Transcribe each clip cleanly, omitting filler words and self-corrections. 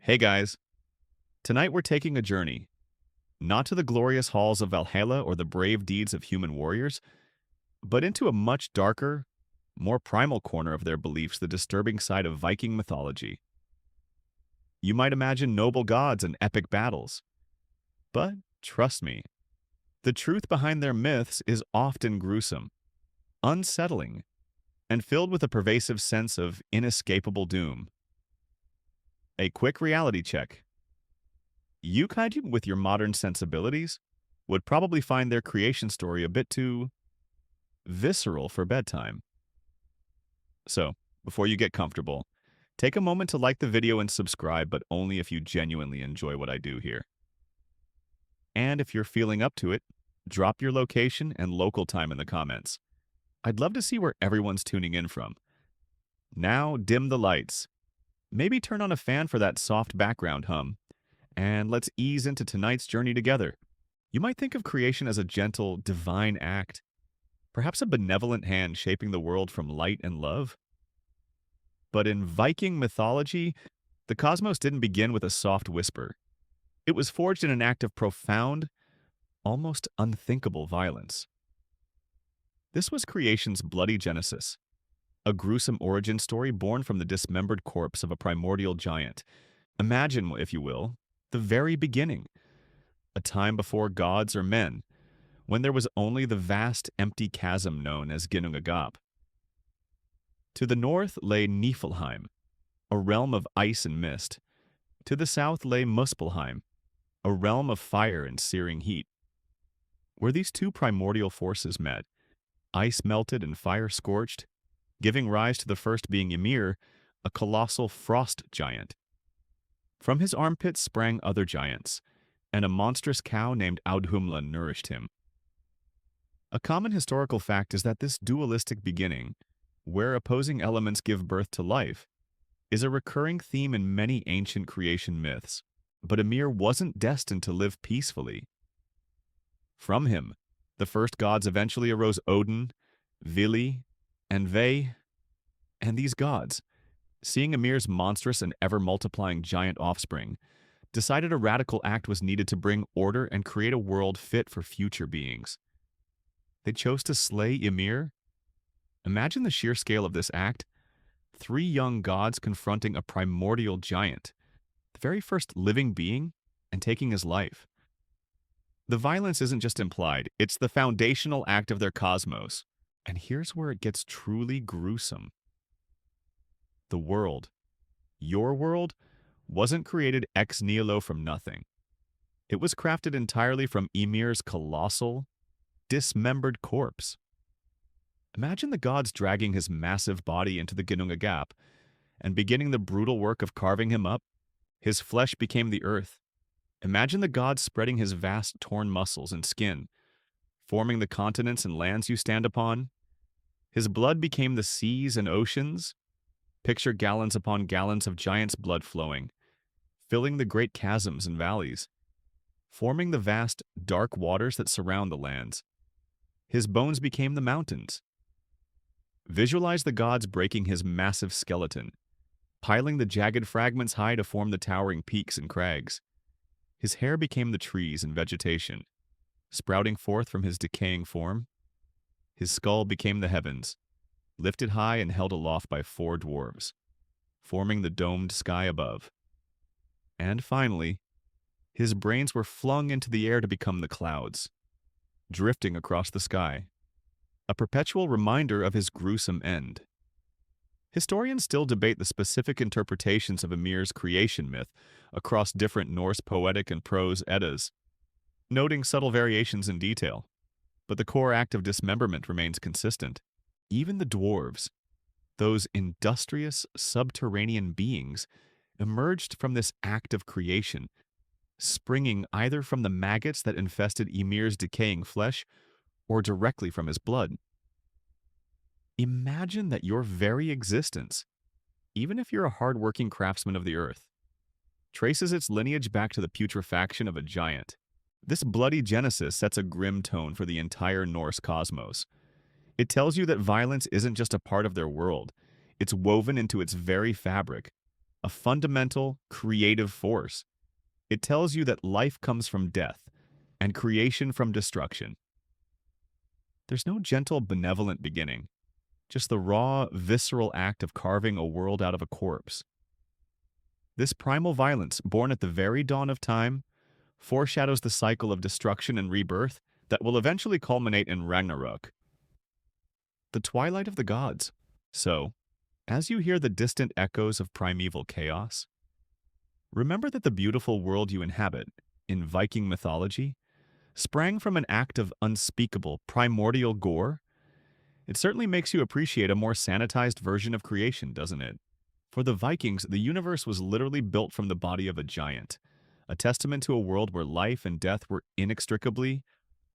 Hey guys, tonight we're taking a journey, not to the glorious halls of Valhalla or the brave deeds of human warriors, but into a much darker, more primal corner of their beliefs, the disturbing side of Viking mythology. You might imagine noble gods and epic battles, but trust me, the truth behind their myths is often gruesome, unsettling, and filled with a pervasive sense of inescapable doom. A quick reality check. You kind of, with your modern sensibilities, would probably find their creation story a bit too visceral for bedtime. So, before you get comfortable, take a moment to like the video and subscribe, but only if you genuinely enjoy what I do here. And if you're feeling up to it, drop your location and local time in the comments. I'd love to see where everyone's tuning in from. Now, dim the lights. Maybe turn on a fan for that soft background hum, and let's ease into tonight's journey together. You might think of creation as a gentle, divine act, perhaps a benevolent hand shaping the world from light and love. But in Viking mythology, the cosmos didn't begin with a soft whisper. It was forged in an act of profound, almost unthinkable violence. This was creation's bloody genesis, a gruesome origin story born from the dismembered corpse of a primordial giant. Imagine, if you will, the very beginning, a time before gods or men, when there was only the vast, empty chasm known as Ginnungagap. To the north lay Niflheim, a realm of ice and mist. To the south lay Muspelheim, a realm of fire and searing heat. Where these two primordial forces met, ice melted and fire scorched, giving rise to the first being Ymir, a colossal frost giant. From his armpits sprang other giants, and a monstrous cow named Audhumla nourished him. A common historical fact is that this dualistic beginning, where opposing elements give birth to life, is a recurring theme in many ancient creation myths, but Ymir wasn't destined to live peacefully. From him, the first gods eventually arose Odin, Vili, and Ve, and these gods, seeing Ymir's monstrous and ever-multiplying giant offspring, decided a radical act was needed to bring order and create a world fit for future beings. They chose to slay Ymir. Imagine the sheer scale of this act: three young gods confronting a primordial giant, the very first living being, and taking his life. The violence isn't just implied, it's the foundational act of their cosmos. And here's where it gets truly gruesome. The world, your world, wasn't created ex nihilo from nothing. It was crafted entirely from Ymir's colossal, dismembered corpse. Imagine the gods dragging his massive body into the Ginnungagap and beginning the brutal work of carving him up. His flesh became the earth. Imagine the gods spreading his vast torn muscles and skin, forming the continents and lands you stand upon. His blood became the seas and oceans. Picture gallons upon gallons of giant's blood flowing, filling the great chasms and valleys, forming the vast, dark waters that surround the lands. His bones became the mountains. Visualize the gods breaking his massive skeleton, piling the jagged fragments high to form the towering peaks and crags. His hair became the trees and vegetation, sprouting forth from his decaying form. His skull became the heavens, lifted high and held aloft by four dwarves, forming the domed sky above. And finally, his brains were flung into the air to become the clouds, drifting across the sky, a perpetual reminder of his gruesome end. Historians still debate the specific interpretations of Ymir's creation myth across different Norse poetic and prose Eddas, noting subtle variations in detail, but the core act of dismemberment remains consistent. Even the dwarves, those industrious subterranean beings, emerged from this act of creation, springing either from the maggots that infested Ymir's decaying flesh or directly from his blood. Imagine that your very existence, even if you're a hard-working craftsman of the earth, traces its lineage back to the putrefaction of a giant. This bloody genesis sets a grim tone for the entire Norse cosmos. It tells you that violence isn't just a part of their world, it's woven into its very fabric, a fundamental, creative force. It tells you that life comes from death and creation from destruction. There's no gentle, benevolent beginning, just the raw, visceral act of carving a world out of a corpse. This primal violence, born at the very dawn of time, foreshadows the cycle of destruction and rebirth that will eventually culminate in Ragnarok, the twilight of the gods. So, as you hear the distant echoes of primeval chaos, remember that the beautiful world you inhabit, in Viking mythology, sprang from an act of unspeakable, primordial gore. It certainly makes you appreciate a more sanitized version of creation, doesn't it? For the Vikings, the universe was literally built from the body of a giant, a testament to a world where life and death were inextricably,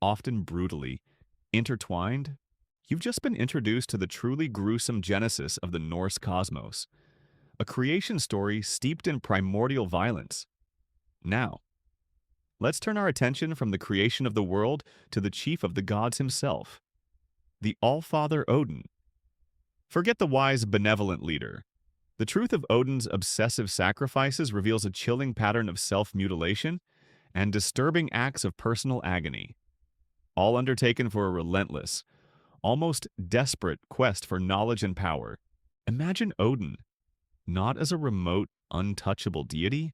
often brutally, intertwined. You've just been introduced to the truly gruesome genesis of the Norse cosmos, a creation story steeped in primordial violence. Now, let's turn our attention from the creation of the world to the chief of the gods himself, the All-Father Odin. Forget the wise, benevolent leader. The truth of Odin's obsessive sacrifices reveals a chilling pattern of self-mutilation and disturbing acts of personal agony, all undertaken for a relentless, almost desperate quest for knowledge and power. Imagine Odin, not as a remote, untouchable deity,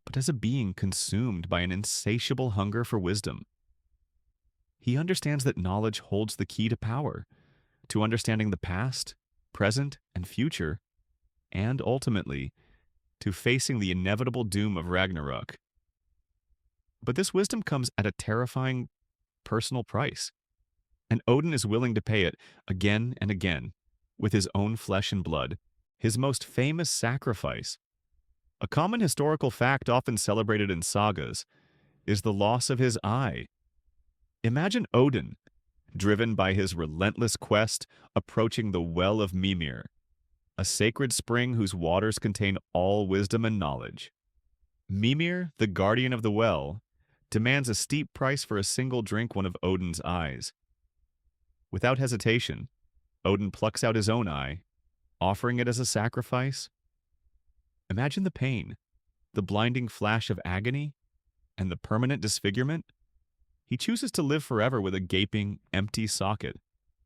but as a being consumed by an insatiable hunger for wisdom. He understands that knowledge holds the key to power, to understanding the past, present, and future, and ultimately, to facing the inevitable doom of Ragnarok. But this wisdom comes at a terrifying personal price, and Odin is willing to pay it again and again, with his own flesh and blood, his most famous sacrifice. A common historical fact often celebrated in sagas is the loss of his eye. Imagine Odin, driven by his relentless quest, approaching the Well of Mimir, a sacred spring whose waters contain all wisdom and knowledge. Mimir, the guardian of the well, demands a steep price for a single drink one of Odin's eyes. Without hesitation, Odin plucks out his own eye, offering it as a sacrifice. Imagine the pain, the blinding flash of agony, and the permanent disfigurement. He chooses to live forever with a gaping, empty socket,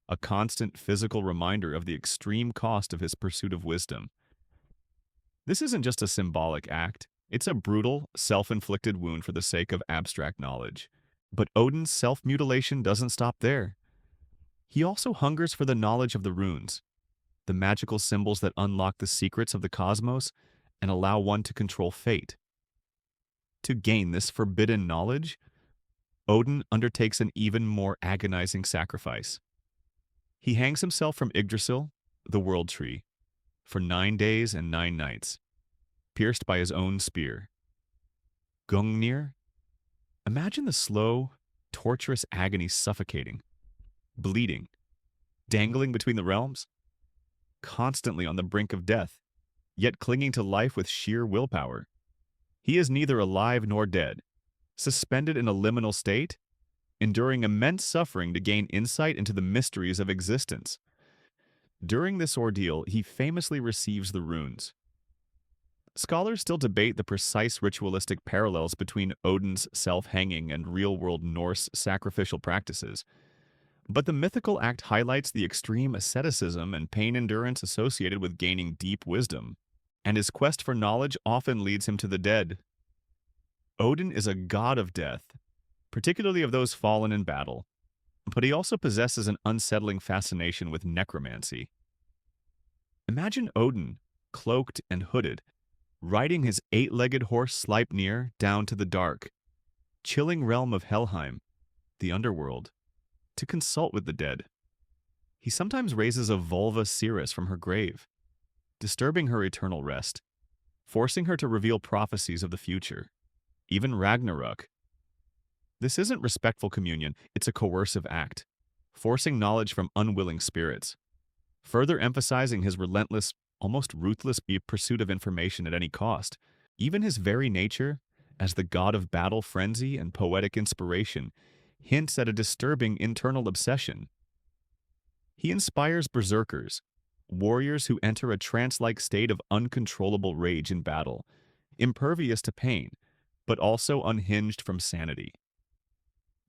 a constant physical reminder of the extreme cost of his pursuit of wisdom. This isn't just a symbolic act, it's a brutal, self-inflicted wound for the sake of abstract knowledge. But Odin's self-mutilation doesn't stop there. He also hungers for the knowledge of the runes, the magical symbols that unlock the secrets of the cosmos and allow one to control fate. To gain this forbidden knowledge, Odin undertakes an even more agonizing sacrifice. He hangs himself from Yggdrasil, the world tree, for 9 days and 9 nights, pierced by his own spear. Gungnir? Imagine the slow, torturous agony suffocating, bleeding, dangling between the realms, constantly on the brink of death, yet clinging to life with sheer willpower. He is neither alive nor dead, suspended in a liminal state, enduring immense suffering to gain insight into the mysteries of existence. During this ordeal, he famously receives the runes. Scholars still debate the precise ritualistic parallels between Odin's self-hanging and real-world Norse sacrificial practices, but the mythical act highlights the extreme asceticism and pain endurance associated with gaining deep wisdom, and his quest for knowledge often leads him to the dead. Odin is a god of death, particularly of those fallen in battle, but he also possesses an unsettling fascination with necromancy. Imagine Odin, cloaked and hooded, riding his 8-legged horse Sleipnir down to the dark, chilling realm of Helheim, the underworld, to consult with the dead. He sometimes raises a vulva Ceres from her grave, disturbing her eternal rest, forcing her to reveal prophecies of the future, even Ragnarok. This isn't respectful communion, it's a coercive act, forcing knowledge from unwilling spirits, further emphasizing his relentless, almost ruthless pursuit of information at any cost. Even his very nature, as the god of battle frenzy and poetic inspiration, hints at a disturbing internal obsession. He inspires berserkers, warriors who enter a trance-like state of uncontrollable rage in battle, impervious to pain, but also unhinged from sanity.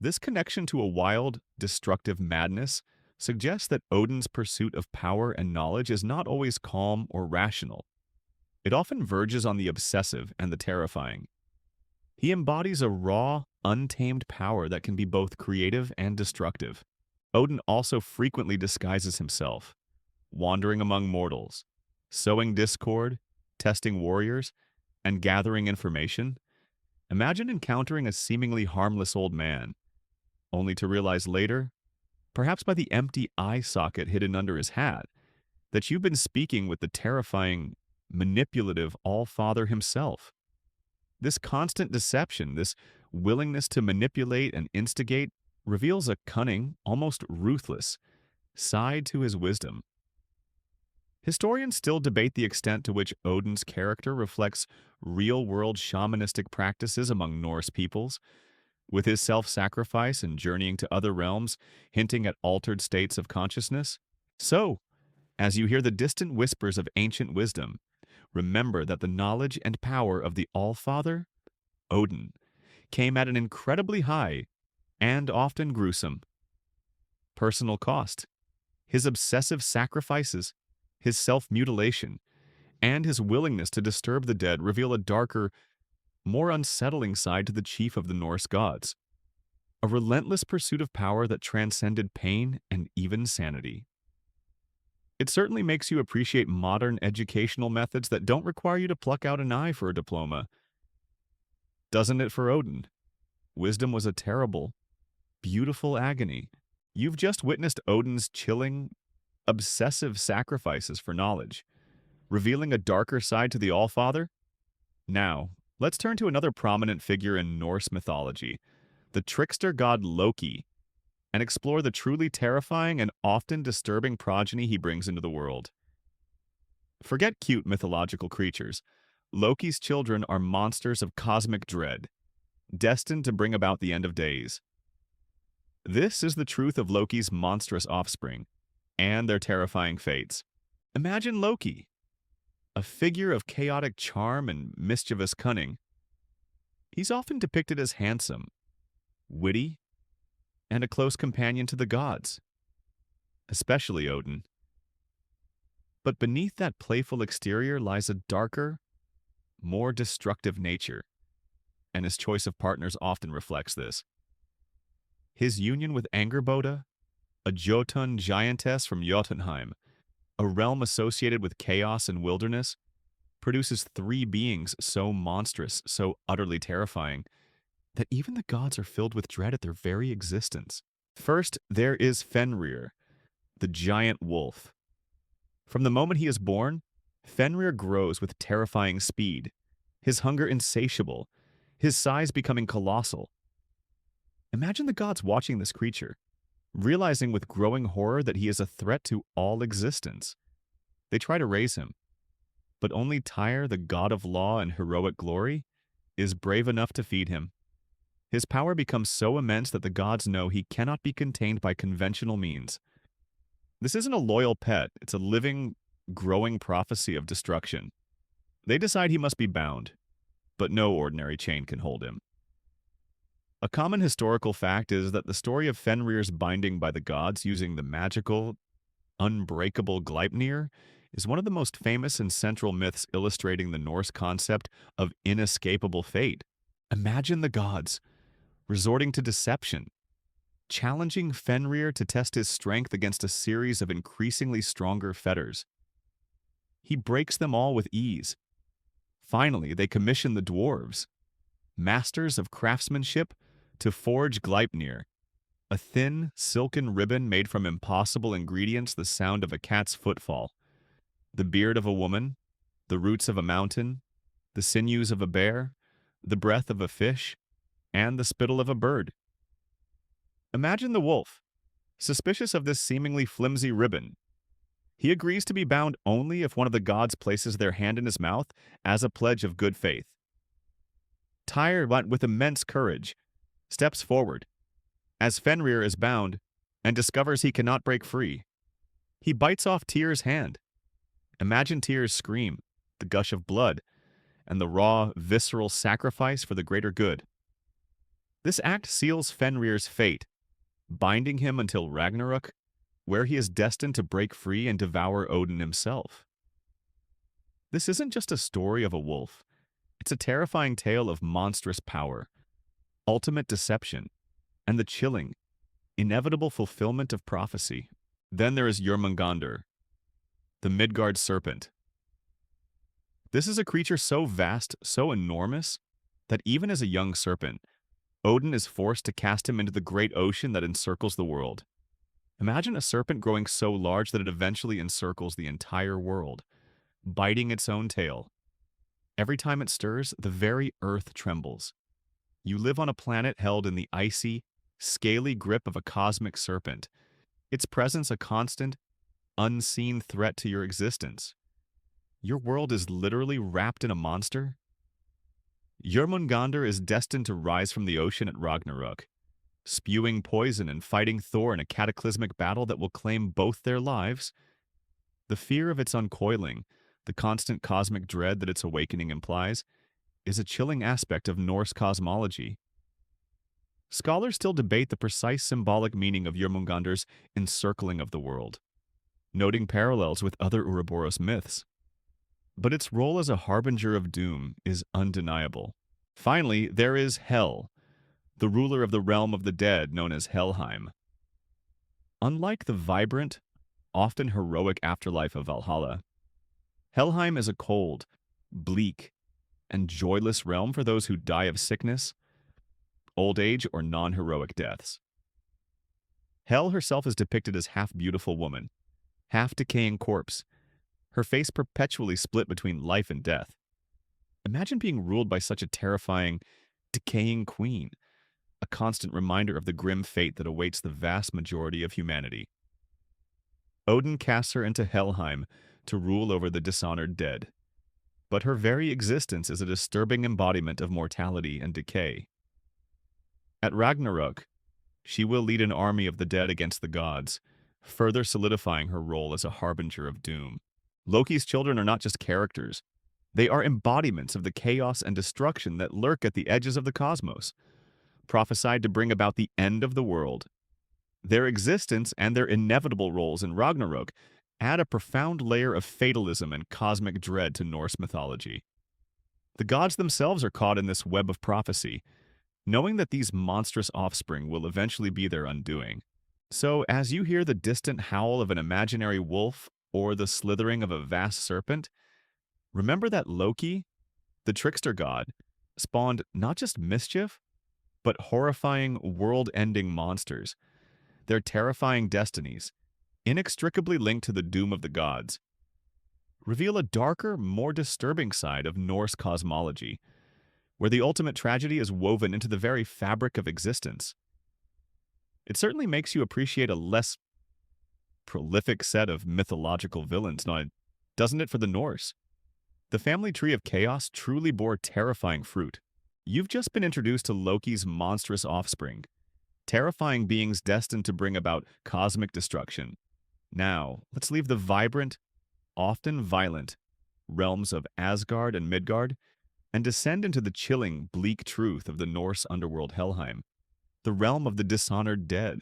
This connection to a wild, destructive madness suggests that Odin's pursuit of power and knowledge is not always calm or rational. It often verges on the obsessive and the terrifying. He embodies a raw, untamed power that can be both creative and destructive. Odin also frequently disguises himself, wandering among mortals, sowing discord, testing warriors, and gathering information. Imagine encountering a seemingly harmless old man, only to realize later, perhaps by the empty eye socket hidden under his hat, that you've been speaking with the terrifying, manipulative All-Father himself. This constant deception, this willingness to manipulate and instigate, reveals a cunning, almost ruthless, side to his wisdom. Historians still debate the extent to which Odin's character reflects real-world shamanistic practices among Norse peoples, with his self-sacrifice and journeying to other realms hinting at altered states of consciousness. So, as you hear the distant whispers of ancient wisdom, remember that the knowledge and power of the All-Father, Odin, came at an incredibly high and often gruesome personal cost. His obsessive sacrifices, his self-mutilation, and his willingness to disturb the dead reveal a darker, more unsettling side to the chief of the Norse gods, a relentless pursuit of power that transcended pain and even sanity. It certainly makes you appreciate modern educational methods that don't require you to pluck out an eye for a diploma. Doesn't it for Odin? Wisdom was a terrible, beautiful agony. You've just witnessed Odin's chilling, obsessive sacrifices for knowledge, revealing a darker side to the All-Father. Now, let's turn to another prominent figure in Norse mythology, the trickster god Loki, and explore the truly terrifying and often disturbing progeny he brings into the world. Forget cute mythological creatures. Loki's children are monsters of cosmic dread, destined to bring about the end of days. This is the truth of Loki's monstrous offspring, and their terrifying fates. Imagine Loki, a figure of chaotic charm and mischievous cunning. He's often depicted as handsome, witty, and a close companion to the gods, especially Odin. But beneath that playful exterior lies a darker, more destructive nature, and his choice of partners often reflects this. His union with Angerboda, a Jotun giantess from Jotunheim, a realm associated with chaos and wilderness, produces three beings so monstrous, so utterly terrifying, that even the gods are filled with dread at their very existence. First, there is Fenrir, the giant wolf. From the moment he is born, Fenrir grows with terrifying speed, his hunger insatiable, his size becoming colossal. Imagine the gods watching this creature, realizing with growing horror that he is a threat to all existence. They try to raise him, but only Tyr, the god of law and heroic glory, is brave enough to feed him. His power becomes so immense that the gods know he cannot be contained by conventional means. This isn't a loyal pet, it's a living, growing prophecy of destruction. They decide he must be bound, but no ordinary chain can hold him. A common historical fact is that the story of Fenrir's binding by the gods using the magical, unbreakable Gleipnir is one of the most famous and central myths illustrating the Norse concept of inescapable fate. Imagine the gods resorting to deception, challenging Fenrir to test his strength against a series of increasingly stronger fetters. He breaks them all with ease. Finally, they commission the dwarves, masters of craftsmanship, to forge Gleipnir, a thin, silken ribbon made from impossible ingredients the sound of a cat's footfall, the beard of a woman, the roots of a mountain, the sinews of a bear, the breath of a fish, and the spittle of a bird. Imagine the wolf, suspicious of this seemingly flimsy ribbon. He agrees to be bound only if one of the gods places their hand in his mouth as a pledge of good faith. Tyr, with immense courage, steps forward, as Fenrir is bound and discovers he cannot break free. He bites off Tyr's hand, Imagine Tyr's scream, the gush of blood, and the raw, visceral sacrifice for the greater good. This act seals Fenrir's fate, binding him until Ragnarok, where he is destined to break free and devour Odin himself. This isn't just a story of a wolf. It's a terrifying tale of monstrous power, ultimate deception, and the chilling, inevitable fulfillment of prophecy. Then there is Jormungandr, the Midgard serpent. This is a creature so vast, so enormous, that even as a young serpent, Odin is forced to cast him into the great ocean that encircles the world. Imagine a serpent growing so large that it eventually encircles the entire world, biting its own tail. Every time it stirs, the very earth trembles. You live on a planet held in the icy, scaly grip of a cosmic serpent, its presence a constant, unseen threat to your existence. Your world is literally wrapped in a monster. Jormungandr is destined to rise from the ocean at Ragnarok, spewing poison and fighting Thor in a cataclysmic battle that will claim both their lives. The fear of its uncoiling, the constant cosmic dread that its awakening implies, is a chilling aspect of Norse cosmology. Scholars still debate the precise symbolic meaning of Jormungandr's encircling of the world, noting parallels with other Ouroboros myths. But its role as a harbinger of doom is undeniable. Finally, there is Hel, the ruler of the realm of the dead known as Helheim. Unlike the vibrant, often heroic afterlife of Valhalla, Helheim is a cold, bleak, and joyless realm for those who die of sickness, old age, or non-heroic deaths. Hel herself is depicted as half-beautiful woman, half-decaying corpse, her face perpetually split between life and death. Imagine being ruled by such a terrifying, decaying queen, a constant reminder of the grim fate that awaits the vast majority of humanity. Odin casts her into Helheim to rule over the dishonored dead, but her very existence is a disturbing embodiment of mortality and decay. At Ragnarok, she will lead an army of the dead against the gods, further solidifying her role as a harbinger of doom. Loki's children are not just characters. They are embodiments of the chaos and destruction that lurk at the edges of the cosmos, prophesied to bring about the end of the world. Their existence and their inevitable roles in Ragnarok add a profound layer of fatalism and cosmic dread to Norse mythology. The gods themselves are caught in this web of prophecy, knowing that these monstrous offspring will eventually be their undoing. So, as you hear the distant howl of an imaginary wolf or the slithering of a vast serpent, remember that Loki, the trickster god, spawned not just mischief, but horrifying, world-ending monsters. Their terrifying destinies, inextricably linked to the doom of the gods, reveal a darker, more disturbing side of Norse cosmology, where the ultimate tragedy is woven into the very fabric of existence. It certainly makes you appreciate a less prolific set of mythological villains, now, doesn't it, for the Norse? The family tree of chaos truly bore terrifying fruit. You've just been introduced to Loki's monstrous offspring, terrifying beings destined to bring about cosmic destruction. Now, let's leave the vibrant, often violent, realms of Asgard and Midgard and descend into the chilling, bleak truth of the Norse underworld Helheim, the realm of the dishonored dead.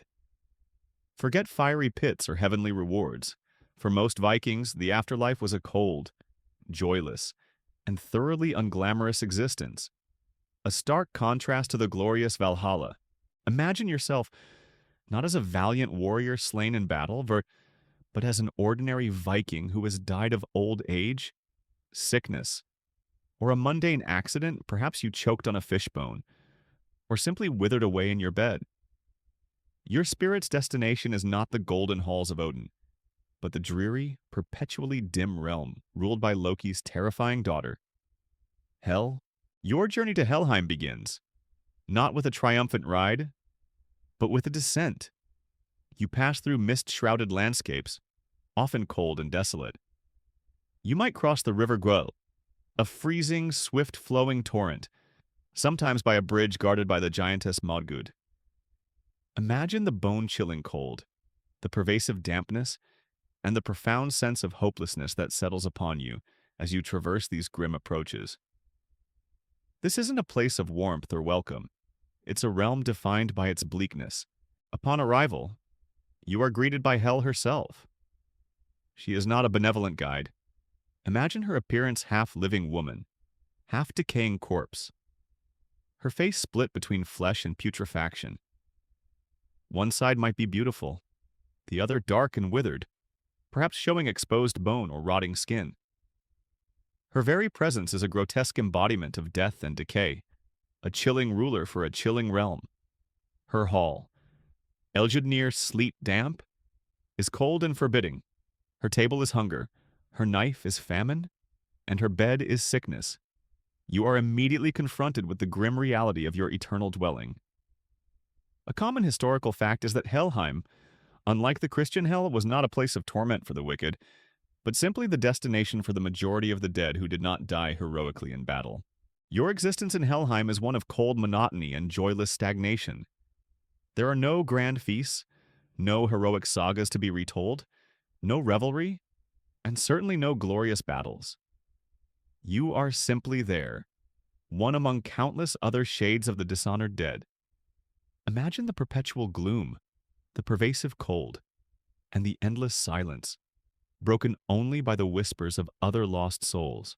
Forget fiery pits or heavenly rewards. For most Vikings, the afterlife was a cold, joyless, and thoroughly unglamorous existence. A stark contrast to the glorious Valhalla. Imagine yourself not as a valiant warrior slain in battle, but as an ordinary Viking who has died of old age, sickness, or a mundane accident. Perhaps you choked on a fishbone, or simply withered away in your bed. Your spirit's destination is not the golden halls of Odin, but the dreary, perpetually dim realm ruled by Loki's terrifying daughter, Hel. Your journey to Helheim begins, not with a triumphant ride, but with a descent. You pass through mist-shrouded landscapes, often cold and desolate. You might cross the River Gull, a freezing, swift-flowing torrent, sometimes by a bridge guarded by the giantess Modgud. Imagine the bone-chilling cold, the pervasive dampness, and the profound sense of hopelessness that settles upon you as you traverse these grim approaches. This isn't a place of warmth or welcome. It's a realm defined by its bleakness. Upon arrival, you are greeted by Hell herself. She is not a benevolent guide. Imagine her appearance half-living woman, half-decaying corpse. Her face split between flesh and putrefaction. One side might be beautiful, the other dark and withered, perhaps showing exposed bone or rotting skin. Her very presence is a grotesque embodiment of death and decay, a chilling ruler for a chilling realm. Her hall, Eljudnir sleet damp, is cold and forbidding. Her table is hunger, her knife is famine, and her bed is sickness. You are immediately confronted with the grim reality of your eternal dwelling. A common historical fact is that Helheim, unlike the Christian hell, was not a place of torment for the wicked, but simply the destination for the majority of the dead who did not die heroically in battle. Your existence in Helheim is one of cold monotony and joyless stagnation. There are no grand feasts, no heroic sagas to be retold, no revelry, and certainly no glorious battles. You are simply there, one among countless other shades of the dishonored dead. Imagine the perpetual gloom, the pervasive cold, and the endless silence, broken only by the whispers of other lost souls.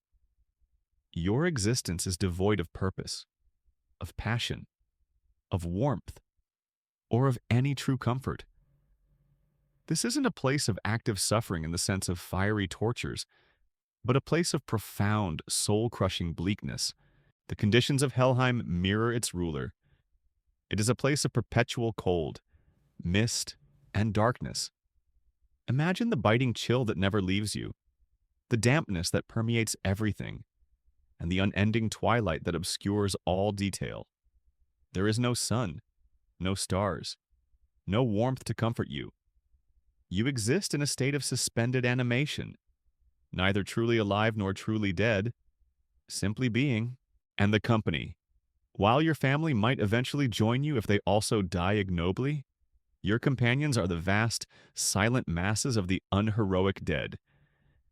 Your existence is devoid of purpose, of passion, of warmth, or of any true comfort. This isn't a place of active suffering in the sense of fiery tortures, but a place of profound, soul-crushing bleakness. The conditions of Helheim mirror its ruler. It is a place of perpetual cold, mist, and darkness. Imagine the biting chill that never leaves you, the dampness that permeates everything, and the unending twilight that obscures all detail. There is no sun, no stars, no warmth to comfort you. You exist in a state of suspended animation, neither truly alive nor truly dead, simply being. And the company. While your family might eventually join you if they also die ignobly, your companions are the vast, silent masses of the unheroic dead.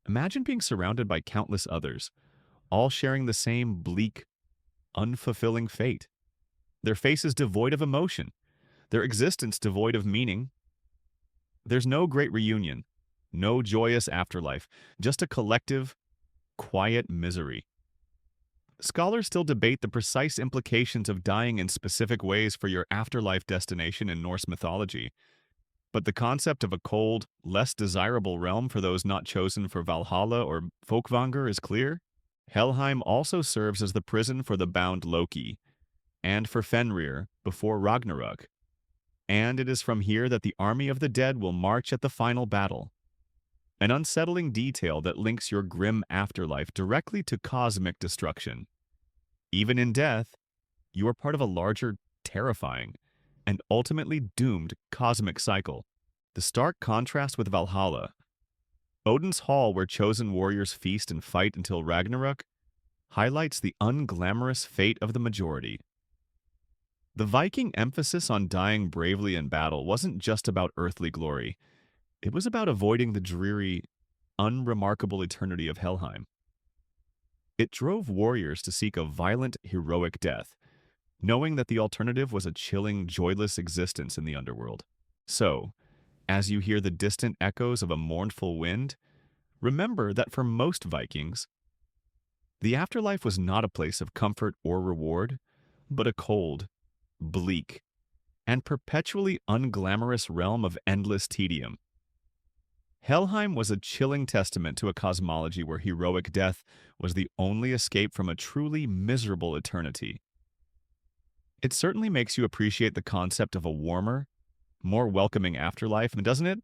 Imagine being surrounded by countless others, all sharing the same bleak, unfulfilling fate. Their faces devoid of emotion, their existence devoid of meaning. There's no great reunion, no joyous afterlife, just a collective, quiet misery. Scholars still debate the precise implications of dying in specific ways for your afterlife destination in Norse mythology, but the concept of a cold, less desirable realm for those not chosen for Valhalla or Folkvanger is clear. Helheim also serves as the prison for the bound Loki, and for Fenrir before Ragnarok. And it is from here that the army of the dead will march at the final battle. An unsettling detail that links your grim afterlife directly to cosmic destruction. Even in death, you are part of a larger, terrifying, and ultimately doomed cosmic cycle. The stark contrast with Valhalla, Odin's hall where chosen warriors feast and fight until Ragnarok, highlights the unglamorous fate of the majority. The Viking emphasis on dying bravely in battle wasn't just about earthly glory. It was about avoiding the dreary, unremarkable eternity of Helheim. It drove warriors to seek a violent, heroic death, knowing that the alternative was a chilling, joyless existence in the underworld. So, as you hear the distant echoes of a mournful wind, remember that for most Vikings, the afterlife was not a place of comfort or reward, but a cold, bleak, and perpetually unglamorous realm of endless tedium. Helheim was a chilling testament to a cosmology where heroic death was the only escape from a truly miserable eternity. It certainly makes you appreciate the concept of a warmer, more welcoming afterlife, doesn't it?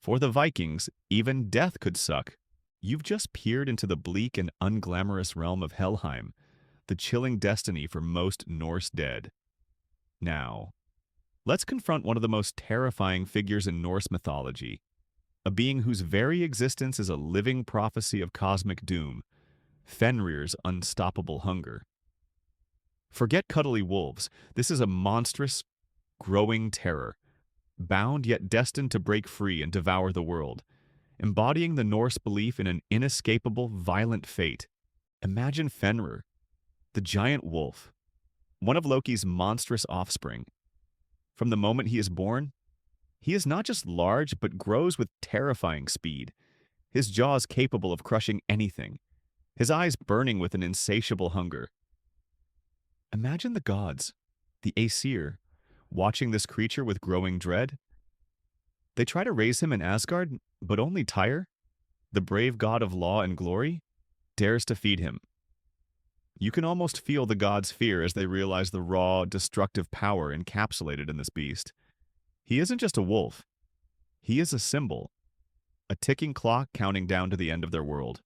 For the Vikings, even death could suck. You've just peered into the bleak and unglamorous realm of Helheim, the chilling destiny for most Norse dead. Now, let's confront one of the most terrifying figures in Norse mythology, a being whose very existence is a living prophecy of cosmic doom, Fenrir's unstoppable hunger. Forget cuddly wolves. This is a monstrous, growing terror, bound yet destined to break free and devour the world, embodying the Norse belief in an inescapable, violent fate. Imagine Fenrir, the giant wolf, one of Loki's monstrous offspring. From the moment he is born, he is not just large but grows with terrifying speed, his jaws capable of crushing anything, his eyes burning with an insatiable hunger. Imagine the gods, the Aesir, watching this creature with growing dread. They try to raise him in Asgard, but only Tyr, the brave god of law and glory, dares to feed him. You can almost feel the gods' fear as they realize the raw, destructive power encapsulated in this beast. He isn't just a wolf. He is a symbol, a ticking clock counting down to the end of their world.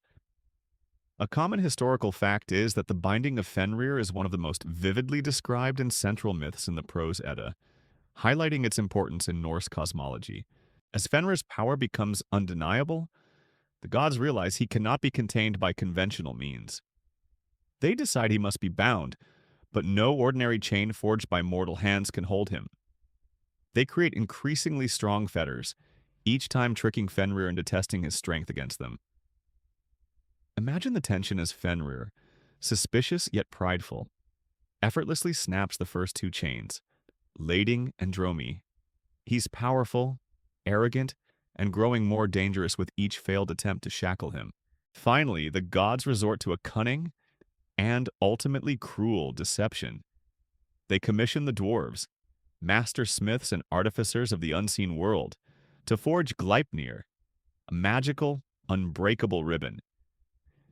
A common historical fact is that the binding of Fenrir is one of the most vividly described and central myths in the Prose Edda, highlighting its importance in Norse cosmology. As Fenrir's power becomes undeniable, the gods realize he cannot be contained by conventional means. They decide he must be bound, but no ordinary chain forged by mortal hands can hold him. They create increasingly strong fetters, each time tricking Fenrir into testing his strength against them. Imagine the tension as Fenrir, suspicious yet prideful, effortlessly snaps the first two chains, lading and dromi. He's powerful, arrogant, and growing more dangerous with each failed attempt to shackle him. Finally, the gods resort to a cunning and ultimately cruel deception. They commission the dwarves, master smiths and artificers of the unseen world, to forge Gleipnir, a magical, unbreakable ribbon.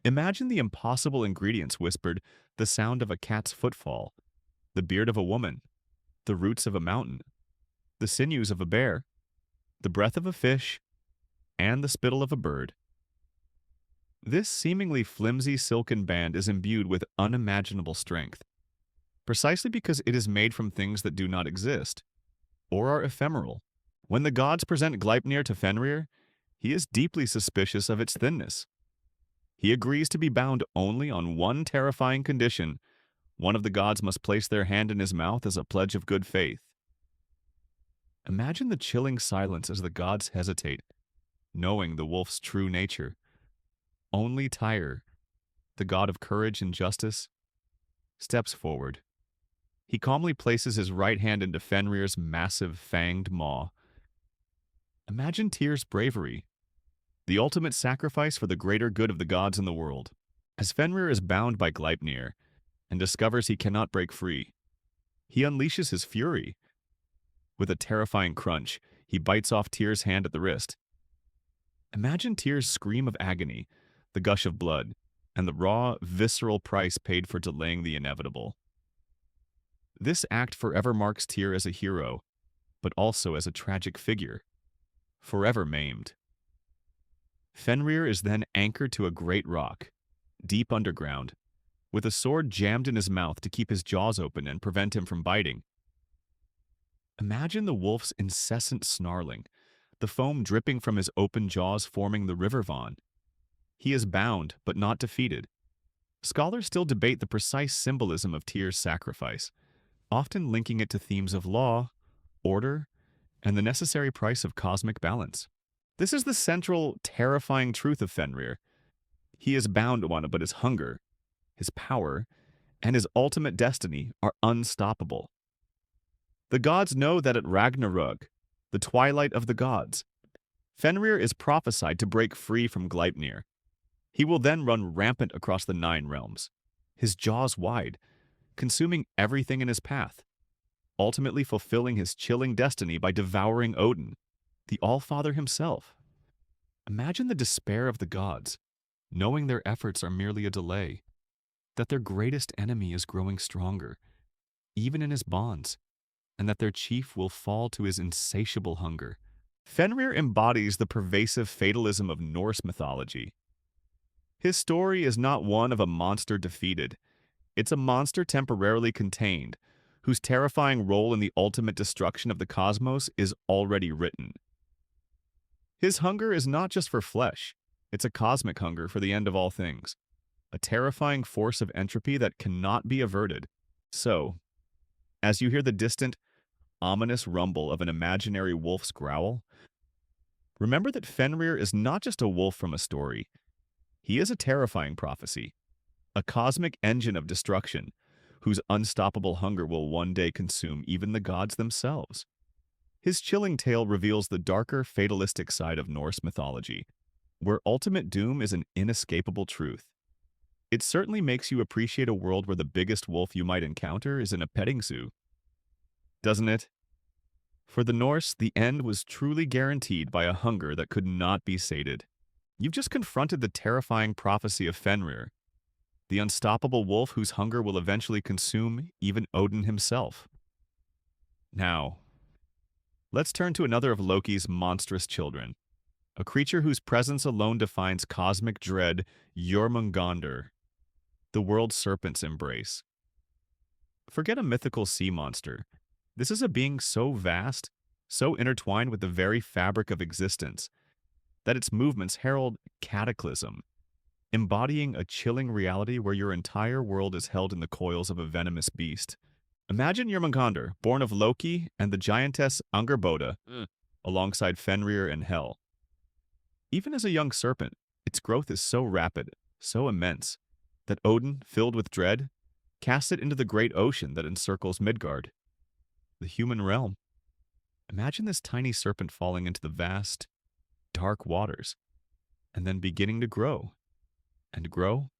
Imagine the impossible ingredients whispered: the sound of a cat's footfall, the beard of a woman, the roots of a mountain, the sinews of a bear, the breath of a fish, and the spittle of a bird. This seemingly flimsy silken band is imbued with unimaginable strength, precisely because it is made from things that do not exist, or are ephemeral. When the gods present Gleipnir to Fenrir, he is deeply suspicious of its thinness. He agrees to be bound only on one terrifying condition: one of the gods must place their hand in his mouth as a pledge of good faith. Imagine the chilling silence as the gods hesitate, knowing the wolf's true nature. Only Tyr, the god of courage and justice, steps forward. He calmly places his right hand into Fenrir's massive fanged maw. Imagine Tyr's bravery, the ultimate sacrifice for the greater good of the gods in the world. As Fenrir is bound by Gleipnir and discovers he cannot break free, he unleashes his fury. With a terrifying crunch, he bites off Tyr's hand at the wrist. Imagine Tyr's scream of agony, the gush of blood, and the raw, visceral price paid for delaying the inevitable. This act forever marks Tyr as a hero, but also as a tragic figure, forever maimed. Fenrir is then anchored to a great rock, deep underground, with a sword jammed in his mouth to keep his jaws open and prevent him from biting. Imagine the wolf's incessant snarling, the foam dripping from his open jaws forming the river Von. He is bound, but not defeated. Scholars still debate the precise symbolism of Tyr's sacrifice, often linking it to themes of law, order, and the necessary price of cosmic balance. This is the central, terrifying truth of Fenrir. He is bound to one, but his hunger, his power, and his ultimate destiny are unstoppable. The gods know that at Ragnarok, the twilight of the gods, Fenrir is prophesied to break free from Gleipnir. He will then run rampant across the 9 realms, his jaws wide, consuming everything in his path, ultimately fulfilling his chilling destiny by devouring Odin, the All-Father himself. Imagine the despair of the gods, knowing their efforts are merely a delay, that their greatest enemy is growing stronger, even in his bonds, and that their chief will fall to his insatiable hunger. Fenrir embodies the pervasive fatalism of Norse mythology. His story is not one of a monster defeated. It's a monster temporarily contained, whose terrifying role in the ultimate destruction of the cosmos is already written. His hunger is not just for flesh, it's a cosmic hunger for the end of all things, a terrifying force of entropy that cannot be averted. So, as you hear the distant, ominous rumble of an imaginary wolf's growl? Remember that Fenrir is not just a wolf from a story. He is a terrifying prophecy, a cosmic engine of destruction, whose unstoppable hunger will one day consume even the gods themselves. His chilling tale reveals the darker, fatalistic side of Norse mythology, where ultimate doom is an inescapable truth. It certainly makes you appreciate a world where the biggest wolf you might encounter is in a petting zoo, doesn't it? For the Norse, the end was truly guaranteed by a hunger that could not be sated. You've just confronted the terrifying prophecy of Fenrir, the unstoppable wolf whose hunger will eventually consume even Odin himself. Now, let's turn to another of Loki's monstrous children, a creature whose presence alone defines cosmic dread, Jormungandr, the world serpent's embrace. Forget a mythical sea monster. This is a being so vast, so intertwined with the very fabric of existence, that its movements herald cataclysm, embodying a chilling reality where your entire world is held in the coils of a venomous beast. Imagine Jormungandr, born of Loki and the giantess Angerboda, alongside Fenrir and Hel. Even as a young serpent, its growth is so rapid, so immense, that Odin, filled with dread, casts it into the great ocean that encircles Midgard, the human realm. Imagine this tiny serpent falling into the vast, dark waters, and then beginning to grow, and grow,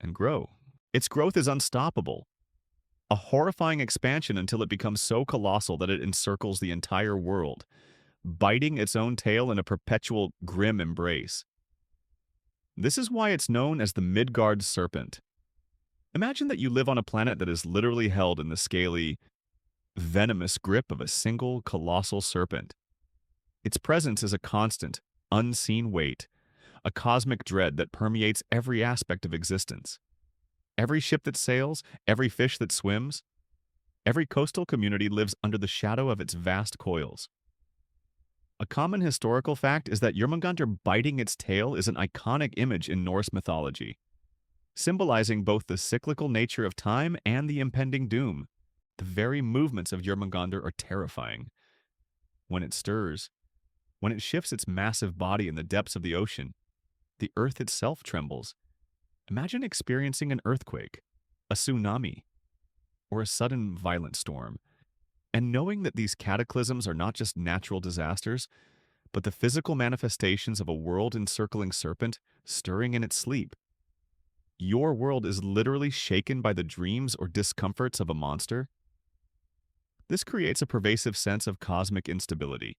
and grow. Its growth is unstoppable, a horrifying expansion until it becomes so colossal that it encircles the entire world, biting its own tail in a perpetual grim embrace. This is why it's known as the Midgard serpent. Imagine that you live on a planet that is literally held in the scaly, venomous grip of a single colossal serpent. Its presence is a constant, unseen weight, a cosmic dread that permeates every aspect of existence. Every ship that sails, every fish that swims, every coastal community lives under the shadow of its vast coils. A common historical fact is that Jormungandr biting its tail is an iconic image in Norse mythology, symbolizing both the cyclical nature of time and the impending doom. The very movements of Jormungandr are terrifying. When it stirs, when it shifts its massive body in the depths of the ocean, the earth itself trembles. Imagine experiencing an earthquake, a tsunami, or a sudden violent storm, and knowing that these cataclysms are not just natural disasters, but the physical manifestations of a world-encircling serpent stirring in its sleep. Your world is literally shaken by the dreams or discomforts of a monster. This creates a pervasive sense of cosmic instability,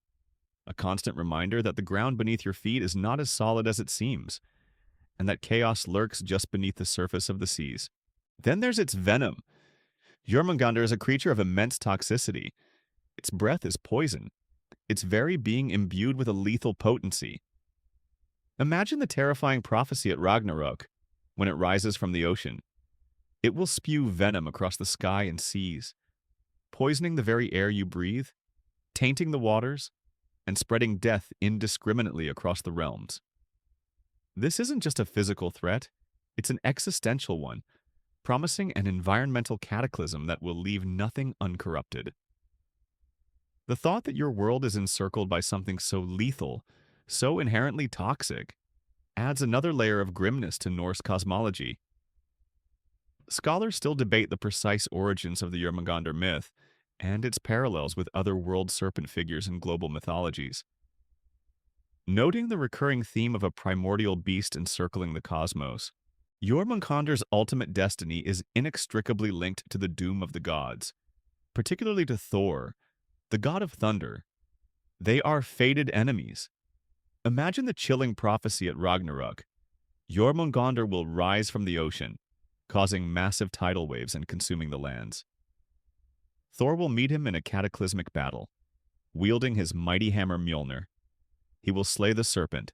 a constant reminder that the ground beneath your feet is not as solid as it seems, and that chaos lurks just beneath the surface of the seas. Then there's its venom. Jormungandr is a creature of immense toxicity. Its breath is poison, its very being imbued with a lethal potency. Imagine the terrifying prophecy at Ragnarok, when it rises from the ocean. It will spew venom across the sky and seas, poisoning the very air you breathe, tainting the waters, and spreading death indiscriminately across the realms. This isn't just a physical threat, it's an existential one, promising an environmental cataclysm that will leave nothing uncorrupted. The thought that your world is encircled by something so lethal, so inherently toxic, adds another layer of grimness to Norse cosmology. Scholars still debate the precise origins of the Jormungandr myth and its parallels with other world serpent figures in global mythologies. Noting the recurring theme of a primordial beast encircling the cosmos, Jormungandr's ultimate destiny is inextricably linked to the doom of the gods, particularly to Thor, the god of thunder. They are fated enemies. Imagine the chilling prophecy at Ragnarok. Jormungandr will rise from the ocean, causing massive tidal waves and consuming the lands. Thor will meet him in a cataclysmic battle, wielding his mighty hammer Mjolnir. He will slay the serpent,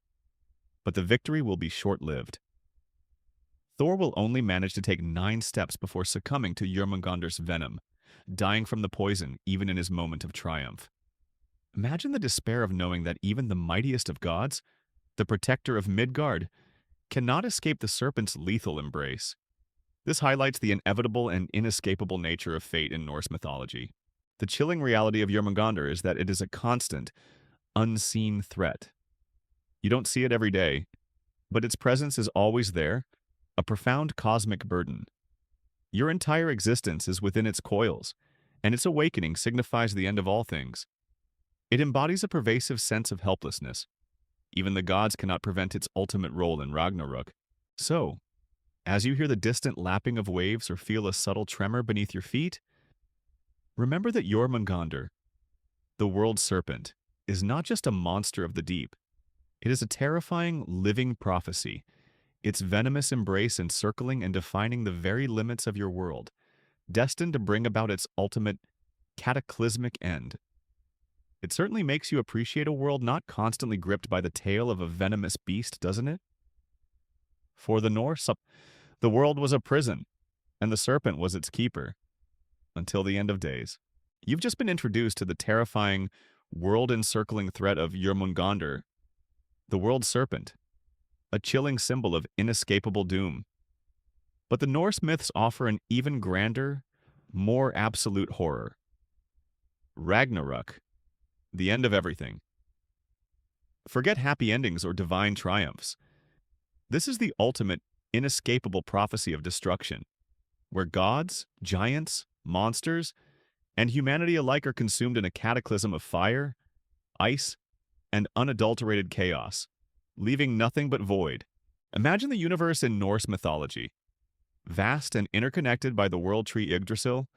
but the victory will be short-lived. Thor will only manage to take 9 steps before succumbing to Jormungandr's venom, dying from the poison even in his moment of triumph. Imagine the despair of knowing that even the mightiest of gods, the protector of Midgard, cannot escape the serpent's lethal embrace. This highlights the inevitable and inescapable nature of fate in Norse mythology. The chilling reality of Jormungandr is that it is a constant, unseen threat. You don't see it every day, but its presence is always there, a profound cosmic burden. Your entire existence is within its coils, and its awakening signifies the end of all things. It embodies a pervasive sense of helplessness. Even the gods cannot prevent its ultimate role in Ragnarok. So, as you hear the distant lapping of waves or feel a subtle tremor beneath your feet, remember that Jormungandr, the world serpent, is not just a monster of the deep. It is a terrifying, living prophecy, its venomous embrace encircling and defining the very limits of your world, destined to bring about its ultimate, cataclysmic end. It certainly makes you appreciate a world not constantly gripped by the tail of a venomous beast, doesn't it? For the Norse, the world was a prison, and the serpent was its keeper, until the end of days. You've just been introduced to the terrifying, world-encircling threat of Jormungandr, the world serpent, a chilling symbol of inescapable doom. But the Norse myths offer an even grander, more absolute horror. Ragnarok, the end of everything. Forget happy endings or divine triumphs. This is the ultimate, inescapable prophecy of destruction, where gods, giants, monsters, and humanity alike are consumed in a cataclysm of fire, ice, and unadulterated chaos, leaving nothing but void. Imagine the universe in Norse mythology, vast and interconnected by the world tree Yggdrasil,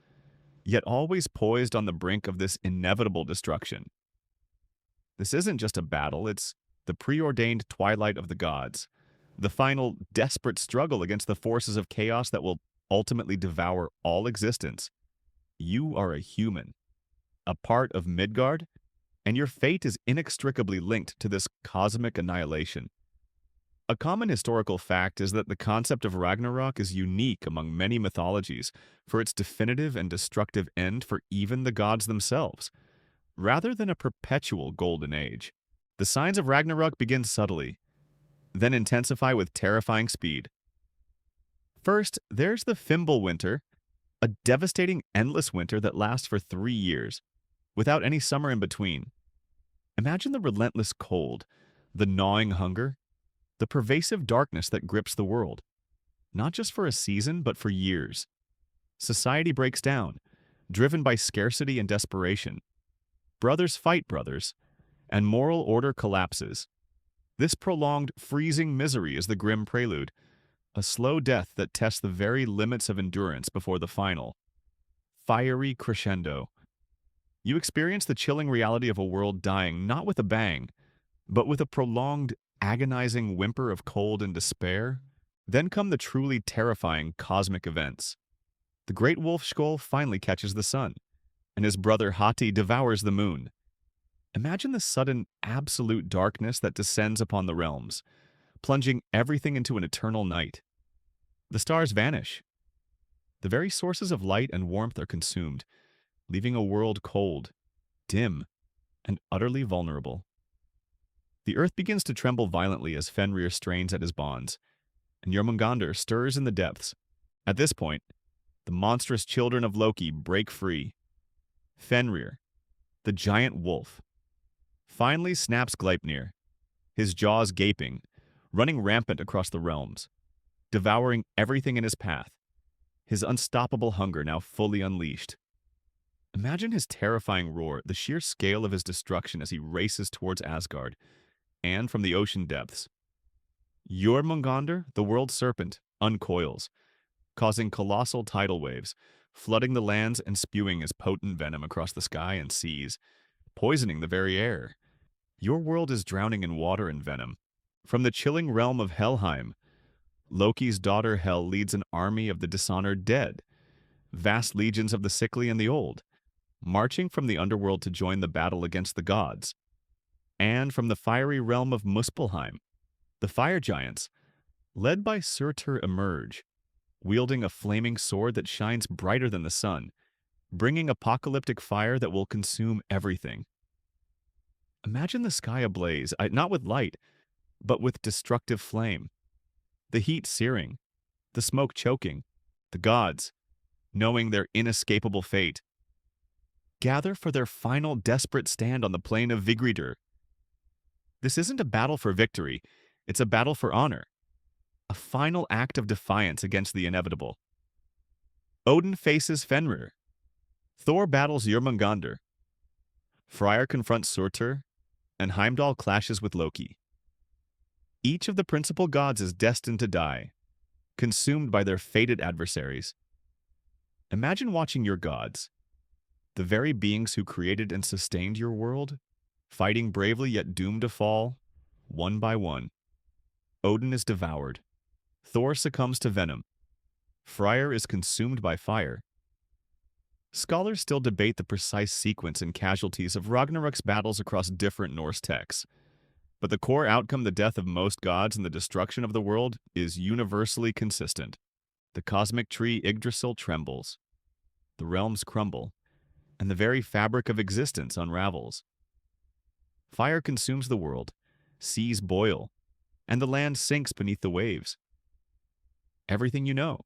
yet always poised on the brink of this inevitable destruction. This isn't just a battle, it's the preordained twilight of the gods, the final desperate struggle against the forces of chaos that will ultimately devour all existence. You are a human, a part of Midgard, and your fate is inextricably linked to this cosmic annihilation. A common historical fact is that the concept of Ragnarok is unique among many mythologies for its definitive and destructive end for even the gods themselves, rather than a perpetual golden age. The signs of Ragnarok begin subtly, then intensify with terrifying speed. First, there's the Fimbulwinter, a devastating endless winter that lasts for 3 years, without any summer in between. Imagine the relentless cold, the gnawing hunger, the pervasive darkness that grips the world, not just for a season, but for years. Society breaks down, driven by scarcity and desperation. Brothers fight brothers, and moral order collapses. This prolonged, freezing misery is the grim prelude, a slow death that tests the very limits of endurance before the final, fiery crescendo. You experience the chilling reality of a world dying not with a bang, but with a prolonged, agonizing whimper of cold and despair. Then come the truly terrifying cosmic events. The great wolf Skoll finally catches the sun, and his brother Hati devours the moon. Imagine the sudden, absolute darkness that descends upon the realms, plunging everything into an eternal night. The stars vanish. The very sources of light and warmth are consumed, leaving a world cold, dim, and utterly vulnerable. The earth begins to tremble violently as Fenrir strains at his bonds, and Jormungandr stirs in the depths. At this point, the monstrous children of Loki break free. Fenrir, the giant wolf, finally snaps Gleipnir, his jaws gaping, running rampant across the realms, devouring everything in his path, his unstoppable hunger now fully unleashed. Imagine his terrifying roar, the sheer scale of his destruction as he races towards Asgard, and from the ocean depths. Jormungandr, the world serpent, uncoils, causing colossal tidal waves, flooding the lands and spewing his potent venom across the sky and seas, poisoning the very air. Your world is drowning in water and venom. From the chilling realm of Helheim, Loki's daughter Hel leads an army of the dishonored dead, vast legions of the sickly and the old, marching from the underworld to join the battle against the gods. And from the fiery realm of Muspelheim, the fire giants, led by Surtur, emerge, wielding a flaming sword that shines brighter than the sun, bringing apocalyptic fire that will consume everything. Imagine the sky ablaze, not with light, but with destructive flame. The heat searing, the smoke choking, the gods, knowing their inescapable fate, gather for their final desperate stand on the plain of Vigridr. This isn't a battle for victory, it's a battle for honor, a final act of defiance against the inevitable. Odin faces Fenrir. Thor battles Jörmungandr. Freyr confronts Surtur, and Heimdall clashes with Loki. Each of the principal gods is destined to die, consumed by their fated adversaries. Imagine watching your gods, the very beings who created and sustained your world, fighting bravely yet doomed to fall, one by one. Odin is devoured. Thor succumbs to venom. Freyr is consumed by fire. Scholars still debate the precise sequence and casualties of Ragnarok's battles across different Norse texts, but the core outcome, the death of most gods and the destruction of the world, is universally consistent. The cosmic tree Yggdrasil trembles. The realms crumble, and the very fabric of existence unravels. Fire consumes the world, seas boil, and the land sinks beneath the waves. Everything you know,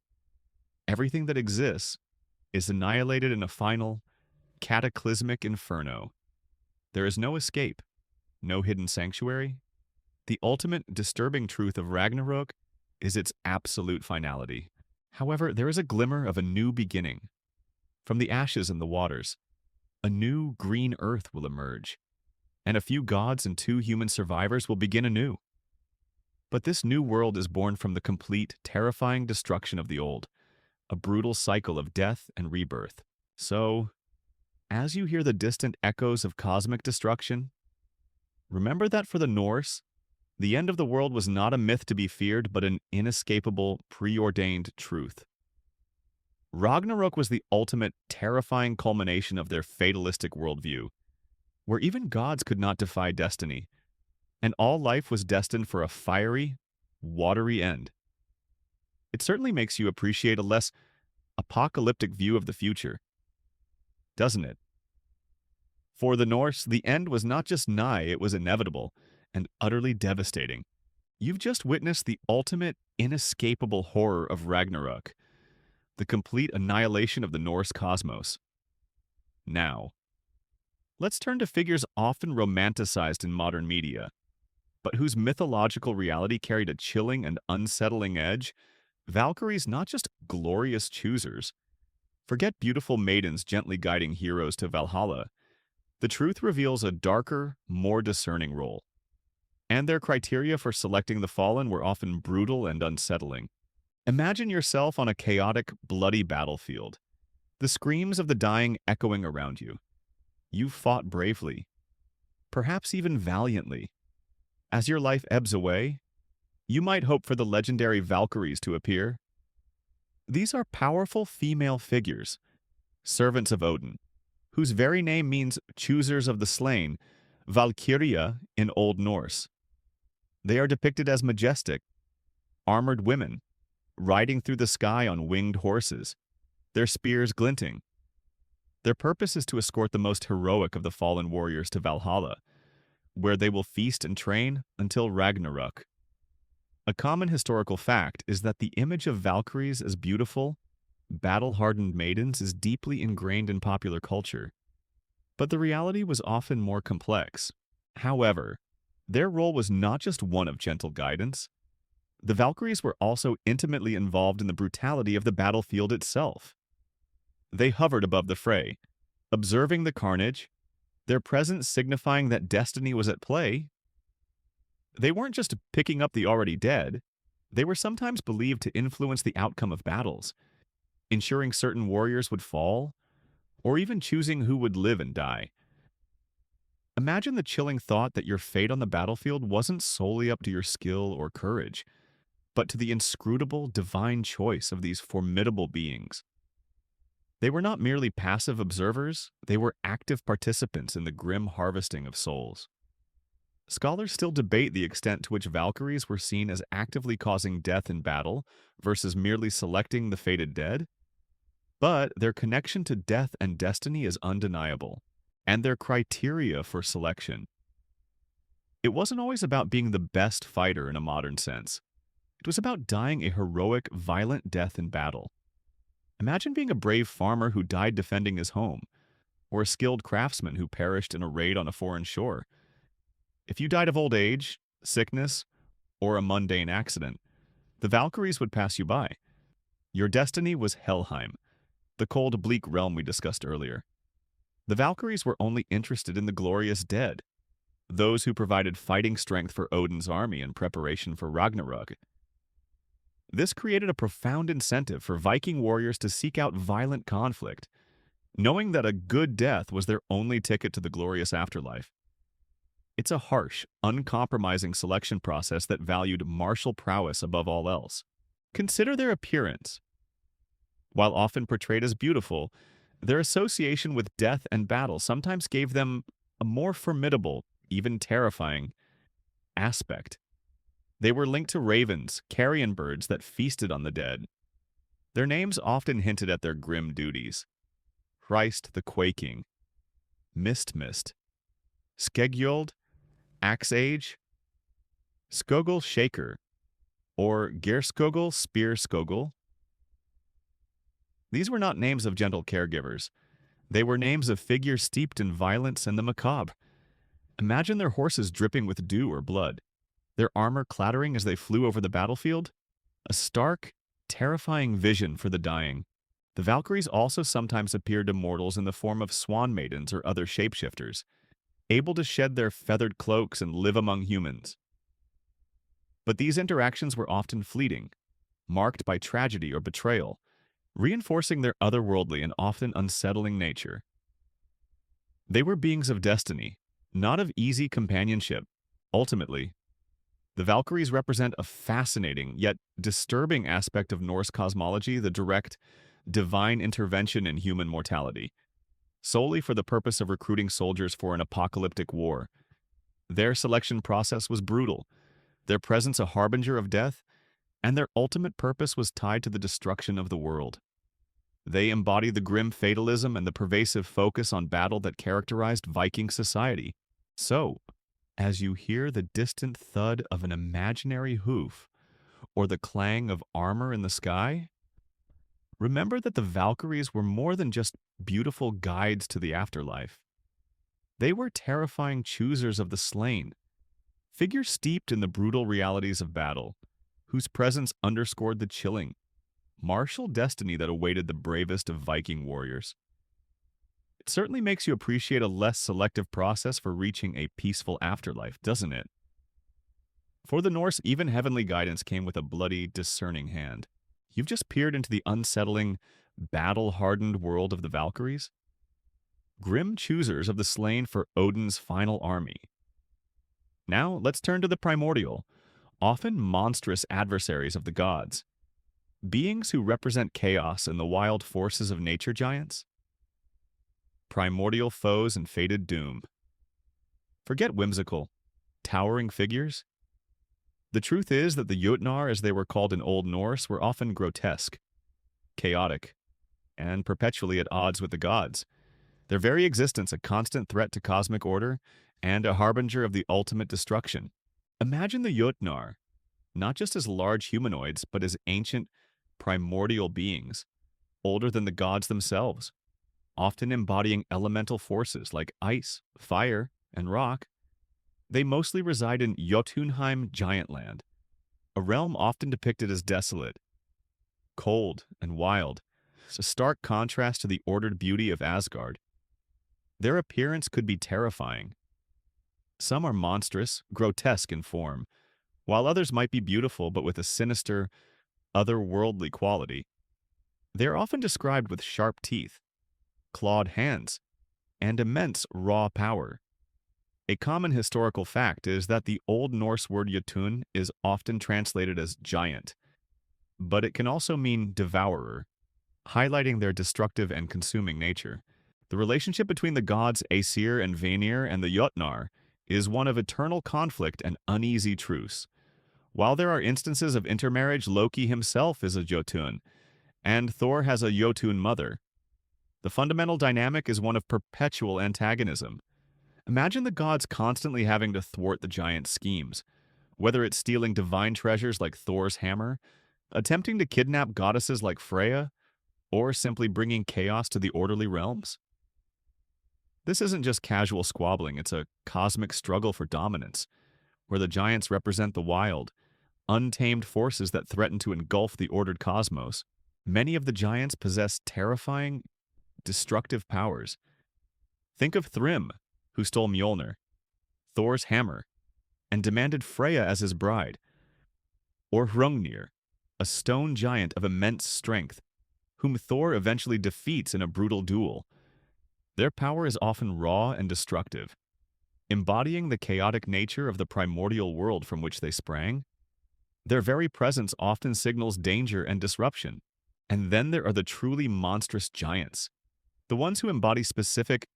everything that exists, is annihilated in a final, cataclysmic inferno. There is no escape, no hidden sanctuary. The ultimate disturbing truth of Ragnarok is its absolute finality. However, there is a glimmer of a new beginning. From the ashes and the waters, a new green earth will emerge, and a few gods and 2 human survivors will begin anew. But this new world is born from the complete, terrifying destruction of the old, a brutal cycle of death and rebirth. So, as you hear the distant echoes of cosmic destruction, remember that for the Norse, the end of the world was not a myth to be feared, but an inescapable, preordained truth. Ragnarok was the ultimate, terrifying culmination of their fatalistic worldview, where even gods could not defy destiny, and all life was destined for a fiery, watery end. It certainly makes you appreciate a less apocalyptic view of the future, doesn't it? For the Norse, the end was not just nigh, it was inevitable and utterly devastating. You've just witnessed the ultimate, inescapable horror of Ragnarok, the complete annihilation of the Norse cosmos. Now, let's turn to figures often romanticized in modern media, but whose mythological reality carried a chilling and unsettling edge. Valkyries, not just glorious choosers. Forget beautiful maidens gently guiding heroes to Valhalla. The truth reveals a darker, more discerning role. And their criteria for selecting the fallen were often brutal and unsettling. Imagine yourself on a chaotic, bloody battlefield. The screams of the dying echoing around you. You fought bravely, perhaps even valiantly. As your life ebbs away, you might hope for the legendary Valkyries to appear. These are powerful female figures, servants of Odin, whose very name means choosers of the slain, Valkyria in Old Norse. They are depicted as majestic, armored women, riding through the sky on winged horses, their spears glinting. Their purpose is to escort the most heroic of the fallen warriors to Valhalla, where they will feast and train until Ragnarok. A common historical fact is that the image of Valkyries as beautiful, battle-hardened maidens is deeply ingrained in popular culture. But the reality was often more complex. However, their role was not just one of gentle guidance. The Valkyries were also intimately involved in the brutality of the battlefield itself. They hovered above the fray, observing the carnage, their presence signifying that destiny was at play. They weren't just picking up the already dead. They were sometimes believed to influence the outcome of battles, ensuring certain warriors would fall, or even choosing who would live and die. Imagine the chilling thought that your fate on the battlefield wasn't solely up to your skill or courage, but to the inscrutable divine choice of these formidable beings. They were not merely passive observers, they were active participants in the grim harvesting of souls. Scholars still debate the extent to which Valkyries were seen as actively causing death in battle versus merely selecting the fated dead, but their connection to death and destiny is undeniable, and their criteria for selection. It wasn't always about being the best fighter in a modern sense. It was about dying a heroic, violent death in battle. Imagine being a brave farmer who died defending his home, or a skilled craftsman who perished in a raid on a foreign shore. If you died of old age, sickness, or a mundane accident, the Valkyries would pass you by. Your destiny was Helheim, the cold, bleak realm we discussed earlier. The Valkyries were only interested in the glorious dead, those who provided fighting strength for Odin's army in preparation for Ragnarok. This created a profound incentive for Viking warriors to seek out violent conflict, knowing that a good death was their only ticket to the glorious afterlife. It's a harsh, uncompromising selection process that valued martial prowess above all else. Consider their appearance. While often portrayed as beautiful, their association with death and battle sometimes gave them a more formidable, even terrifying, aspect. They were linked to ravens, carrion birds that feasted on the dead. Their names often hinted at their grim duties. Christ the Quaking, Mist, Skegjold, Axe Age, Skogul Shaker, or Gerskogul Spear Skogul. These were not names of gentle caregivers. They were names of figures steeped in violence and the macabre. Imagine their horses dripping with dew or blood, their armor clattering as they flew over the battlefield. A stark, terrifying vision for the dying. The Valkyries also sometimes appeared to mortals in the form of swan maidens or other shapeshifters, able to shed their feathered cloaks and live among humans. But these interactions were often fleeting, marked by tragedy or betrayal, reinforcing their otherworldly and often unsettling nature. They were beings of destiny, not of easy companionship. Ultimately, the Valkyries represent a fascinating yet disturbing aspect of Norse cosmology, the direct, divine intervention in human mortality, solely for the purpose of recruiting soldiers for an apocalyptic war. Their selection process was brutal, their presence a harbinger of death, and their ultimate purpose was tied to the destruction of the world. They embody the grim fatalism and the pervasive focus on battle that characterized Viking society. So, as you hear the distant thud of an imaginary hoof or the clang of armor in the sky, remember that the Valkyries were more than just beautiful guides to the afterlife. They were terrifying choosers of the slain, figures steeped in the brutal realities of battle, whose presence underscored the chilling, martial destiny that awaited the bravest of Viking warriors. It certainly makes you appreciate a less selective process for reaching a peaceful afterlife, doesn't it? For the Norse, even heavenly guidance came with a bloody, discerning hand. You've just peered into the unsettling, battle-hardened world of the Valkyries, grim choosers of the slain for Odin's final army. Now, let's turn to the primordial, often monstrous adversaries of the gods, beings who represent chaos and the wild forces of nature giants. Primordial foes and fated doom. Forget whimsical, towering figures. The truth is that the Jotnar, as they were called in Old Norse, were often grotesque, chaotic, and perpetually at odds with the gods. Their very existence a constant threat to cosmic order and a harbinger of the ultimate destruction. Imagine the Jotnar, not just as large humanoids, but as ancient, primordial beings, older than the gods themselves, often embodying elemental forces like ice, fire, and rock. They mostly reside in Jotunheim Giantland, a realm often depicted as desolate, cold, and wild. It's a stark contrast to the ordered beauty of Asgard. Their appearance could be terrifying. Some are monstrous, grotesque in form, while others might be beautiful but with a sinister, otherworldly quality. They are often described with sharp teeth, clawed hands, and immense raw power. A common historical fact is that the Old Norse word Jotun is often translated as giant, but it can also mean devourer, highlighting their destructive and consuming nature. The relationship between the gods Aesir and Vanir and the Jotnar is one of eternal conflict and uneasy truce. While there are instances of intermarriage, Loki himself is a Jotun, and Thor has a Jotun mother. The fundamental dynamic is one of perpetual antagonism. Imagine the gods constantly having to thwart the giant's schemes, whether it's stealing divine treasures like Thor's hammer, attempting to kidnap goddesses like Freya, or simply bringing chaos to the orderly realms. This isn't just casual squabbling, it's a cosmic struggle for dominance, where the giants represent the wild, untamed forces that threaten to engulf the ordered cosmos. Many of the giants possess terrifying, destructive powers. Think of Thrym, who stole Mjolnir, Thor's hammer, and demanded Freya as his bride, or Hrungnir, a stone giant of immense strength, whom Thor eventually defeats in a brutal duel. Their power is often raw and destructive, embodying the chaotic nature of the primordial world from which they sprang. Their very presence often signals danger and disruption. And then there are the truly monstrous giants, the ones who embody specific,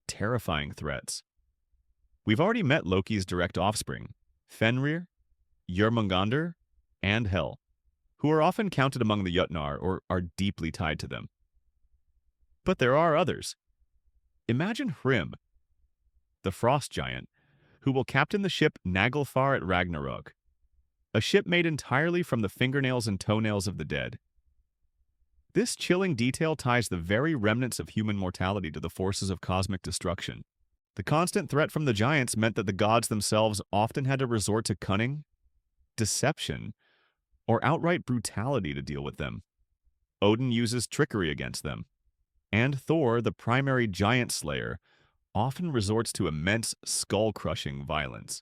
terrifying threats. We've already met Loki's direct offspring, Fenrir, Jörmungandr, and Hel, who are often counted among the Jötnar or are deeply tied to them. But there are others. Imagine Hrym, the frost giant, who will captain the ship Naglfar at Ragnarok, a ship made entirely from the fingernails and toenails of the dead. This chilling detail ties the very remnants of human mortality to the forces of cosmic destruction. The constant threat from the giants meant that the gods themselves often had to resort to cunning, deception, or outright brutality to deal with them. Odin uses trickery against them, and Thor, the primary giant slayer, often resorts to immense skull-crushing violence.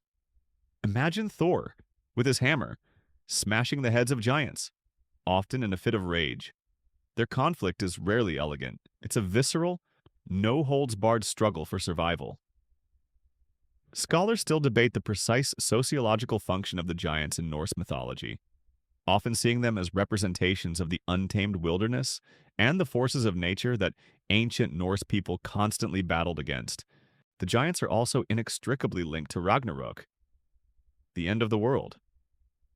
Imagine Thor, with his hammer, smashing the heads of giants, often in a fit of rage. Their conflict is rarely elegant. It's a visceral, no-holds-barred struggle for survival. Scholars still debate the precise sociological function of the giants in Norse mythology, often seeing them as representations of the untamed wilderness and the forces of nature that ancient Norse people constantly battled against. The giants are also inextricably linked to Ragnarok, the end of the world.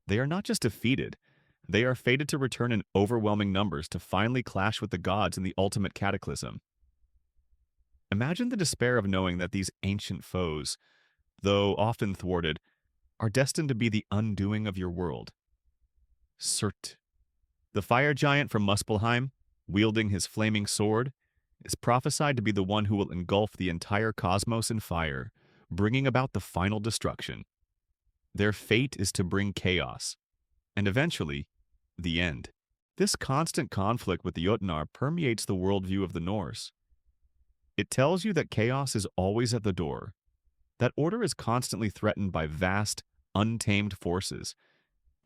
They are not just defeated, they are fated to return in overwhelming numbers to finally clash with the gods in the ultimate cataclysm. Imagine the despair of knowing that these ancient foes, though often thwarted, are destined to be the undoing of your world. Surt, the fire giant from Muspelheim, wielding his flaming sword, is prophesied to be the one who will engulf the entire cosmos in fire, bringing about the final destruction. Their fate is to bring chaos, and eventually, the end. This constant conflict with the Jötnar permeates the worldview of the Norse. It tells you that chaos is always at the door, that order is constantly threatened by vast, untamed forces,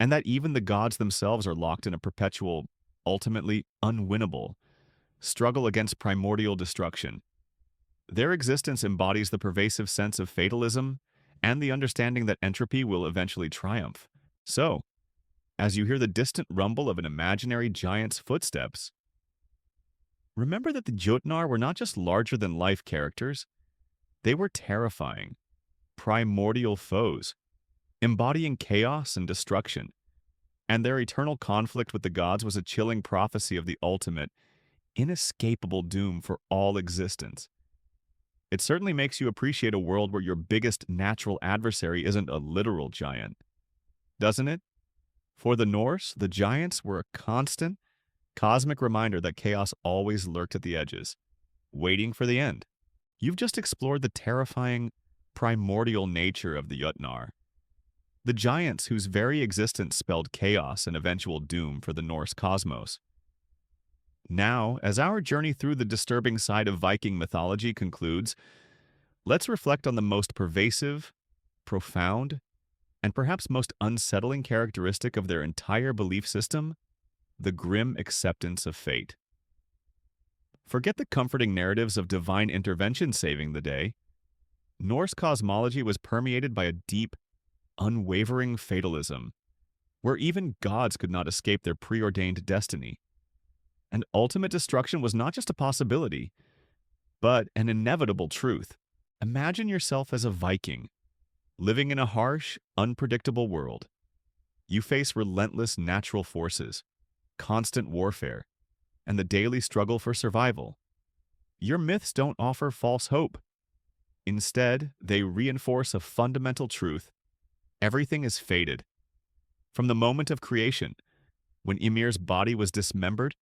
and that even the gods themselves are locked in a perpetual, ultimately unwinnable, struggle against primordial destruction. Their existence embodies the pervasive sense of fatalism and the understanding that entropy will eventually triumph. So, as you hear the distant rumble of an imaginary giant's footsteps, remember that the Jötnar were not just larger-than-life characters, they were terrifying, primordial foes, embodying chaos and destruction, and their eternal conflict with the gods was a chilling prophecy of the ultimate, inescapable doom for all existence. It certainly makes you appreciate a world where your biggest natural adversary isn't a literal giant, doesn't it? For the Norse, the giants were a constant, cosmic reminder that chaos always lurked at the edges, waiting for the end. You've just explored the terrifying, primordial nature of the Jötnar, the giants whose very existence spelled chaos and eventual doom for the Norse cosmos. Now, as our journey through the disturbing side of Viking mythology concludes, let's reflect on the most pervasive, profound, and perhaps most unsettling characteristic of their entire belief system: the grim acceptance of fate. Forget the comforting narratives of divine intervention saving the day. Norse cosmology was permeated by a deep, unwavering fatalism, where even gods could not escape their preordained destiny. And ultimate destruction was not just a possibility, but an inevitable truth. Imagine yourself as a Viking, living in a harsh, unpredictable world. You face relentless natural forces, constant warfare, and the daily struggle for survival. Your myths don't offer false hope. Instead, they reinforce a fundamental truth: everything is fated. From the moment of creation, when Ymir's body was dismembered,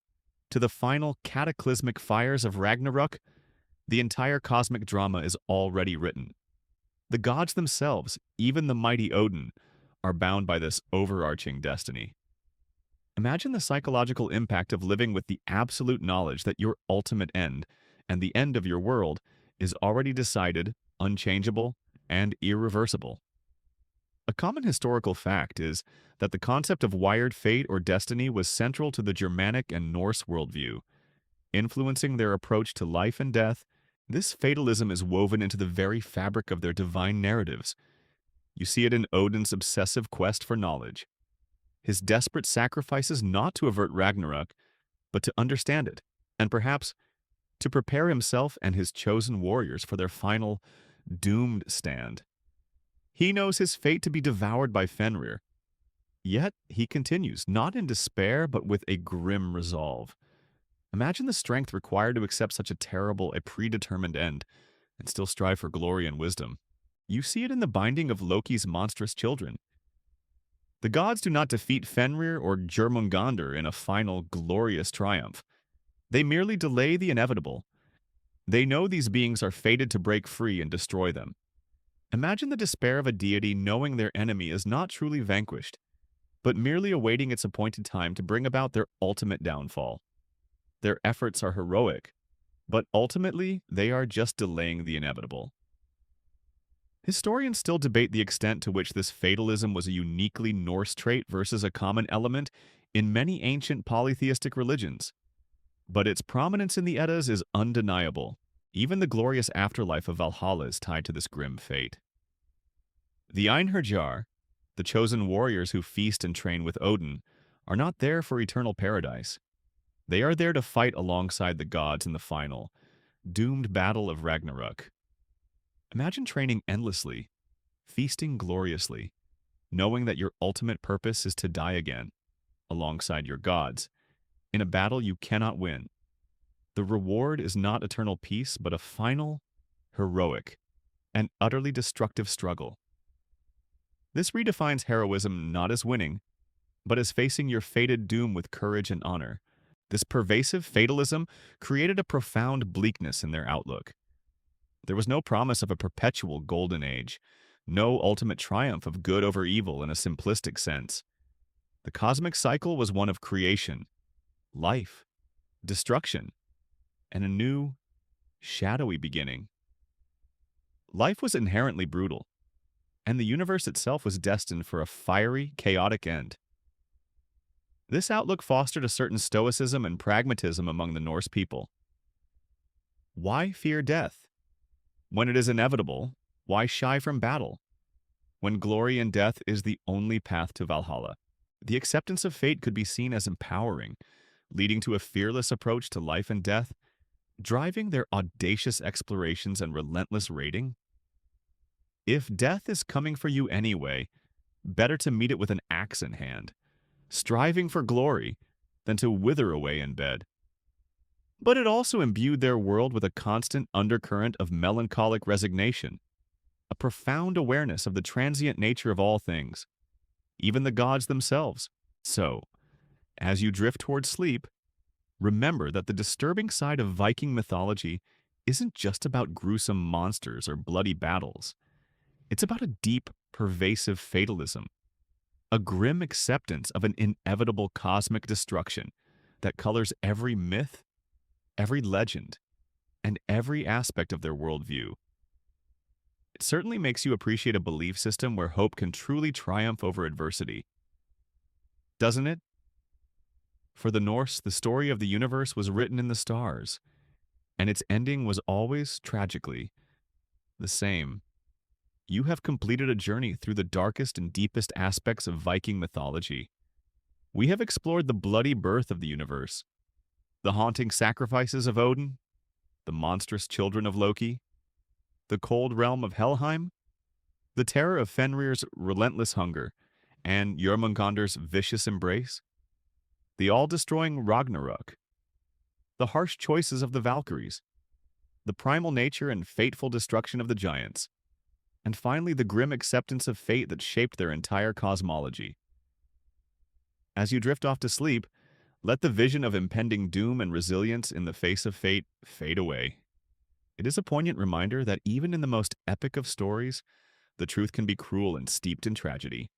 to the final cataclysmic fires of Ragnarok, The entire cosmic drama is already written. The gods themselves, even the mighty Odin, are bound by this overarching destiny. Imagine the psychological impact of living with the absolute knowledge that your ultimate end, and the end of your world, is already decided, unchangeable, and irreversible. A common historical fact is that the concept of wired fate or destiny was central to the Germanic and Norse worldview, influencing their approach to life and death. This fatalism is woven into the very fabric of their divine narratives. You see it in Odin's obsessive quest for knowledge, his desperate sacrifices not to avert Ragnarok, but to understand it, and perhaps to prepare himself and his chosen warriors for their final, doomed stand. He knows his fate to be devoured by Fenrir. Yet he continues, not in despair, but with a grim resolve. Imagine the strength required to accept such a predetermined end, and still strive for glory and wisdom. You see it in the binding of Loki's monstrous children. The gods do not defeat Fenrir or Jormungandr in a final, glorious triumph. They merely delay the inevitable. They know these beings are fated to break free and destroy them. Imagine the despair of a deity knowing their enemy is not truly vanquished, but merely awaiting its appointed time to bring about their ultimate downfall. Their efforts are heroic, but ultimately they are just delaying the inevitable. Historians still debate the extent to which this fatalism was a uniquely Norse trait versus a common element in many ancient polytheistic religions. But its prominence in the Eddas is undeniable. Even the glorious afterlife of Valhalla is tied to this grim fate. The Einherjar, the chosen warriors who feast and train with Odin, are not there for eternal paradise. They are there to fight alongside the gods in the final, doomed battle of Ragnarok. Imagine training endlessly, feasting gloriously, knowing that your ultimate purpose is to die again, alongside your gods, in a battle you cannot win. The reward is not eternal peace, but a final, heroic, and utterly destructive struggle. This redefines heroism not as winning, but as facing your fated doom with courage and honor. This pervasive fatalism created a profound bleakness in their outlook. There was no promise of a perpetual golden age, no ultimate triumph of good over evil in a simplistic sense. The cosmic cycle was one of creation, life, destruction, and a new, shadowy beginning. Life was inherently brutal, and the universe itself was destined for a fiery, chaotic end. This outlook fostered a certain stoicism and pragmatism among the Norse people. Why fear death? When it is inevitable, why shy from battle? When glory in death is the only path to Valhalla. The acceptance of fate could be seen as empowering, leading to a fearless approach to life and death, driving their audacious explorations and relentless raiding. If death is coming for you anyway, better to meet it with an axe in hand, striving for glory than to wither away in bed. But it also imbued their world with a constant undercurrent of melancholic resignation, a profound awareness of the transient nature of all things, even the gods themselves. So, as you drift towards sleep, remember that the disturbing side of Viking mythology isn't just about gruesome monsters or bloody battles. It's about a deep, pervasive fatalism, a grim acceptance of an inevitable cosmic destruction that colors every myth, every legend, and every aspect of their worldview. It certainly makes you appreciate a belief system where hope can truly triumph over adversity. Doesn't it? For the Norse, the story of the universe was written in the stars, and its ending was always, tragically, the same. You have completed a journey through the darkest and deepest aspects of Viking mythology. We have explored the bloody birth of the universe, the haunting sacrifices of Odin, the monstrous children of Loki, the cold realm of Helheim, the terror of Fenrir's relentless hunger, and Jormungandr's vicious embrace, the all-destroying Ragnarok, the harsh choices of the Valkyries, the primal nature and fateful destruction of the giants, and finally the grim acceptance of fate that shaped their entire cosmology. As you drift off to sleep, let the vision of impending doom and resilience in the face of fate fade away. It is a poignant reminder that even in the most epic of stories, the truth can be cruel and steeped in tragedy.